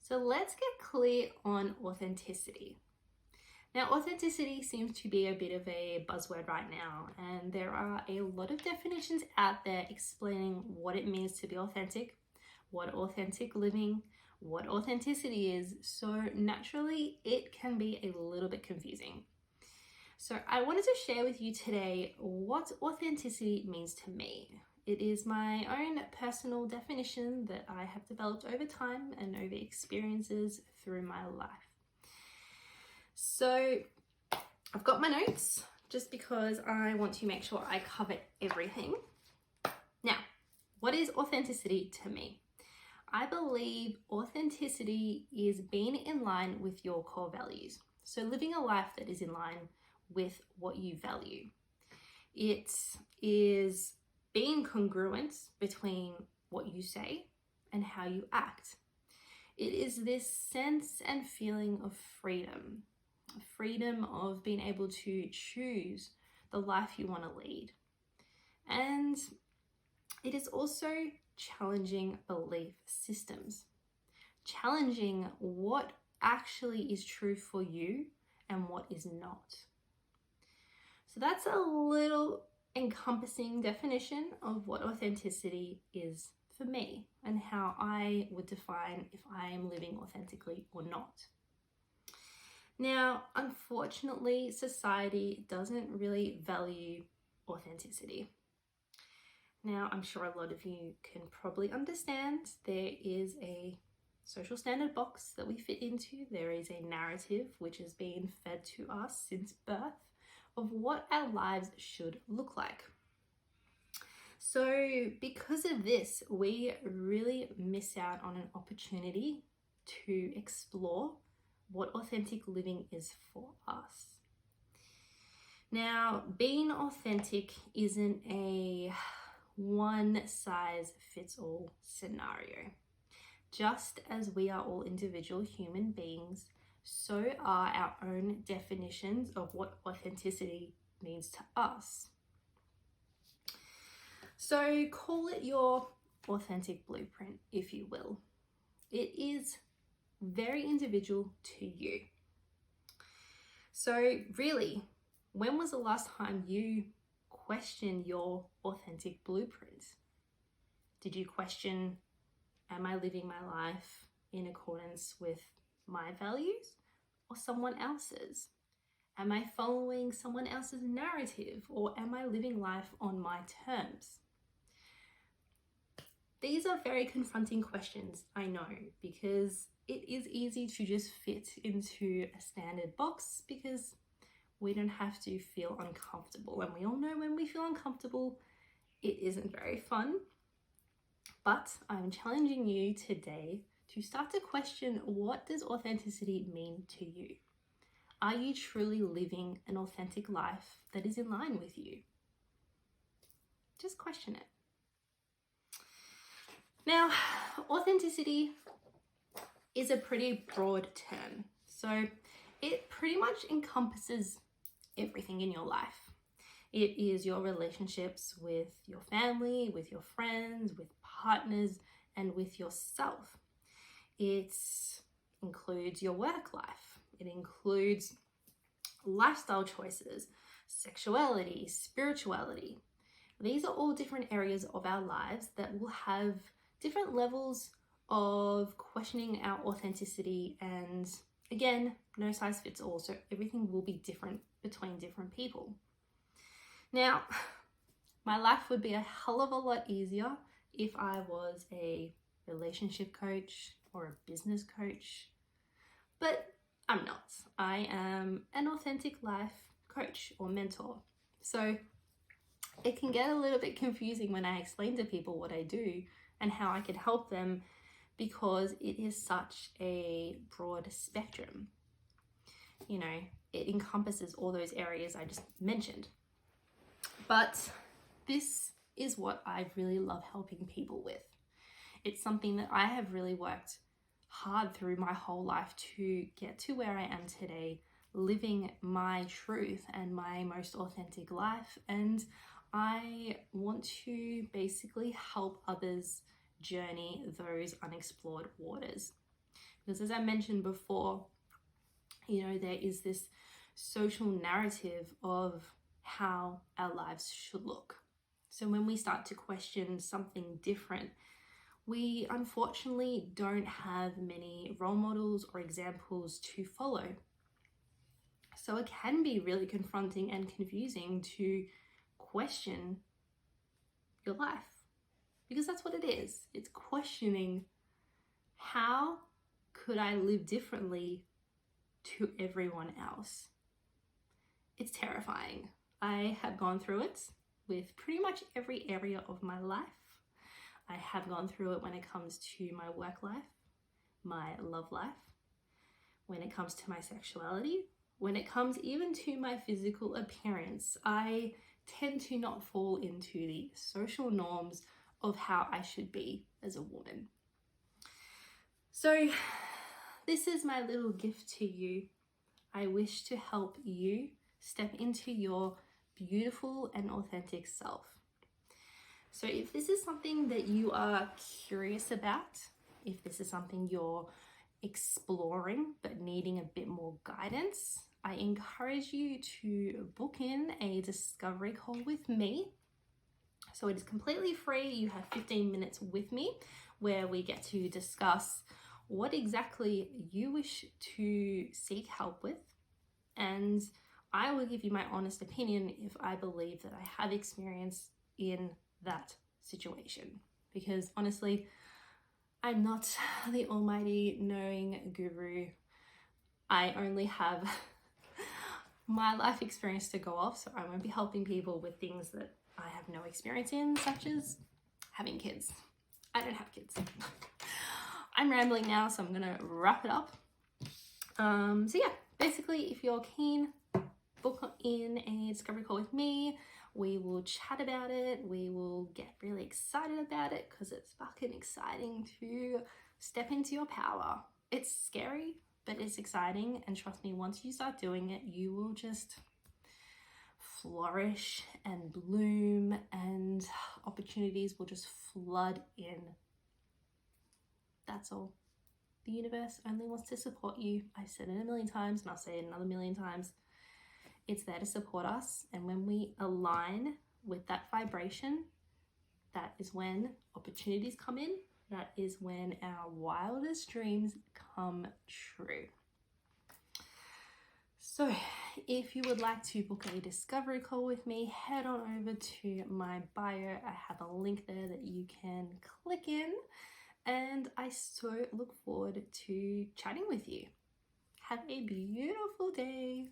So let's get clear on authenticity. Now, authenticity seems to be a bit of a buzzword right now, and there are a lot of definitions out there explaining what it means to be authentic, what authentic living, what authenticity is, so naturally it can be a little bit confusing. So I wanted to share with you today what authenticity means to me. It is my own personal definition that I have developed over time and over experiences through my life. So I've got my notes just because I want to make sure I cover everything. Now, what is authenticity to me? I believe authenticity is being in line with your core values. So living a life that is in line with what you value. It is being congruent between what you say and how you act. It is this sense and feeling of freedom of being able to choose the life you want to lead. And it is also challenging belief systems, challenging what actually is true for you and what is not. So that's a little encompassing definition of what authenticity is for me and how I would define if I am living authentically or not. Now, unfortunately, society doesn't really value authenticity. Now, I'm sure a lot of you can probably understand there is a social standard box that we fit into. There is a narrative which is being fed to us since birth of what our lives should look like. So because of this, we really miss out on an opportunity to explore what authentic living is for us. Now, being authentic isn't a one-size-fits-all scenario. Just as we are all individual human beings, so are our own definitions of what authenticity means to us. So call it your authentic blueprint, if you will. It is very individual to you. So really, when was the last time you questioned your authentic blueprint? Did you question, am I living my life in accordance with my values or someone else's? Am I following someone else's narrative or am I living life on my terms? These are very confronting questions, I know, because it is easy to just fit into a standard box because we don't have to feel uncomfortable. And we all know when we feel uncomfortable, it isn't very fun. But I'm challenging you today to start to question, what does authenticity mean to you? Are you truly living an authentic life that is in line with you? Just question it. Now, authenticity is a pretty broad term. So it pretty much encompasses everything in your life. It is your relationships with your family, with your friends, with partners, and with yourself. It includes your work life. It includes lifestyle choices, sexuality, spirituality. These are all different areas of our lives that will have different levels of questioning our authenticity, and again, no size fits all, so everything will be different between different people. Now, my life would be a hell of a lot easier if I was a relationship coach or a business coach, but I'm not. I am an authentic life coach or mentor. So it can get a little bit confusing when I explain to people what I do and how I can help them, because it is such a broad spectrum. You know, it encompasses all those areas I just mentioned. But this is what I really love helping people with. It's something that I have really worked hard through my whole life to get to where I am today, living my truth and my most authentic life. And I want to basically help others journey those unexplored waters, Because as I mentioned before, you know, there is this social narrative of how our lives should look. So when we start to question something different, we unfortunately don't have many role models or examples to follow. So it can be really confronting and confusing to question your life, because that's what it is. It's questioning, how could I live differently to everyone else? It's terrifying. I have gone through it with pretty much every area of my life. I have gone through it when it comes to my work life, my love life, when it comes to my sexuality, when it comes even to my physical appearance. I tend to not fall into the social norms of how I should be as a woman. So this is my little gift to you. I wish to help you step into your beautiful and authentic self. So if this is something that you are curious about, if this is something you're exploring but needing a bit more guidance, I encourage you to book in a discovery call with me. So it is completely free. You have 15 minutes with me where we get to discuss what exactly you wish to seek help with, and I will give you my honest opinion if I believe that I have experience in that situation. Because honestly, I'm not the almighty knowing guru. I only have my life experience to go off, so I won't be helping people with things that I have no experience in, such as having kids. I don't have kids. I'm rambling now, so I'm gonna wrap it up. So yeah, basically, if you're keen, book in a discovery call with me. We will chat about it. We will get really excited about it because it's fucking exciting to step into your power. It's scary, but it's exciting. And trust me, once you start doing it, you will just flourish and bloom, and opportunities will just flood in. That's all. The universe only wants to support you. I've said it a million times and I'll say it another million times. It's there to support us. And when we align with that vibration, that is when opportunities come in. That is when our wildest dreams come true. So if you would like to book a discovery call with me, head on over to my bio. I have a link there that you can click in. And I so look forward to chatting with you. Have a beautiful day.